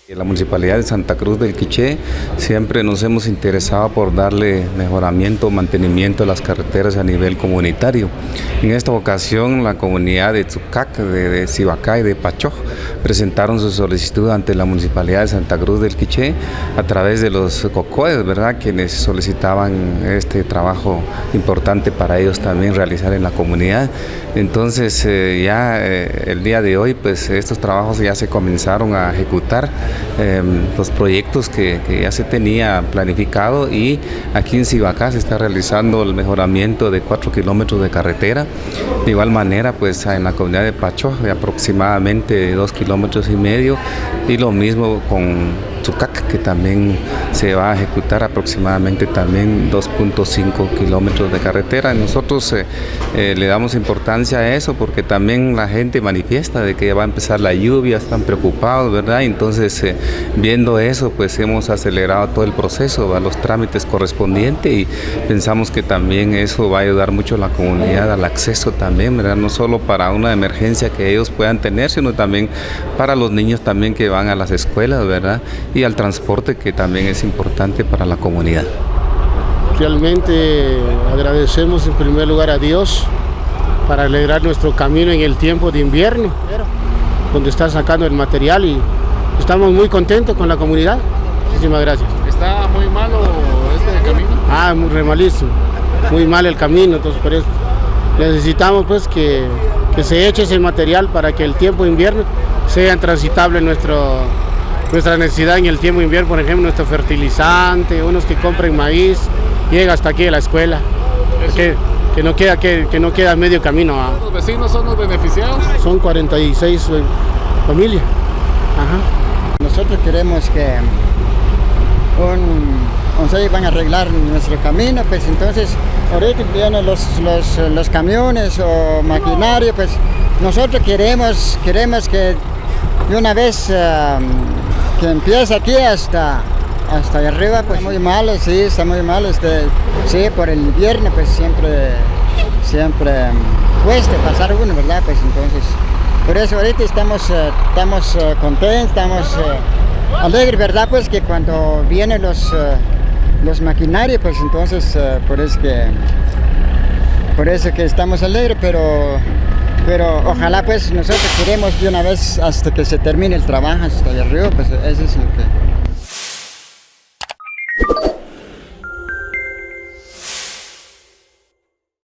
La Municipalidad de Santa Cruz del Quiché siempre nos hemos interesado por darle mejoramiento, mantenimiento a las carreteras a nivel comunitario. En esta ocasión la comunidad de Tzucac, de Sibacá y de Pachoj presentaron su solicitud ante la Municipalidad de Santa Cruz del Quiché a través de los COCOES, ¿verdad?, quienes solicitaban este trabajo importante para ellos también realizar en la comunidad. Entonces el día de hoy pues estos trabajos ya se comenzaron a ejecutar. Los proyectos que ya se tenía planificado, y aquí en Sibacá se está realizando el mejoramiento de 4 kilómetros de carretera. De igual manera pues en la comunidad de Pachoj de aproximadamente 2,5 kilómetros, y lo mismo con Tzucac, que también se va a ejecutar aproximadamente también 2,5 kilómetros de carretera. Nosotros le damos importancia a eso porque también la gente manifiesta de que ya va a empezar la lluvia, están preocupados, ¿verdad? Entonces viendo eso pues hemos acelerado todo el proceso, a los trámites correspondientes, y pensamos que también eso va a ayudar mucho a la comunidad al acceso también, ¿verdad? No solo para una emergencia que ellos puedan tener, sino también para los niños también que van a las escuelas, ¿verdad? Y al transporte, que también es importante para la comunidad. Realmente agradecemos en primer lugar a Dios para alegrar nuestro camino en el tiempo de invierno, donde está sacando el material, y estamos muy contentos con la comunidad. Muchísimas gracias. ¿Está muy malo este camino? Muy malísimo, muy mal el camino, entonces por eso necesitamos pues que se eche ese material para que el tiempo de invierno sea transitable nuestra necesidad en el tiempo de invierno. Por ejemplo, nuestro fertilizante, unos que compren maíz, llega hasta aquí a la escuela, que no queda medio camino. ¿Los vecinos son los beneficiados? Son 46 familias. Ajá. Nosotros queremos que ustedes van a arreglar nuestro camino, pues entonces ahorita vienen los camiones o maquinaria, pues nosotros queremos que de una vez que empiece aquí hasta arriba, pues muy mal, sí, está muy mal, sí, por el invierno pues siempre cuesta pasar uno, ¿verdad? Pues entonces, por eso ahorita estamos contentos, estamos alegres, ¿verdad? Pues que cuando vienen los maquinarios, pues entonces por eso que estamos alegres, pero ojalá pues nosotros queremos de una vez hasta que se termine el trabajo hasta allá arriba, pues eso es lo que...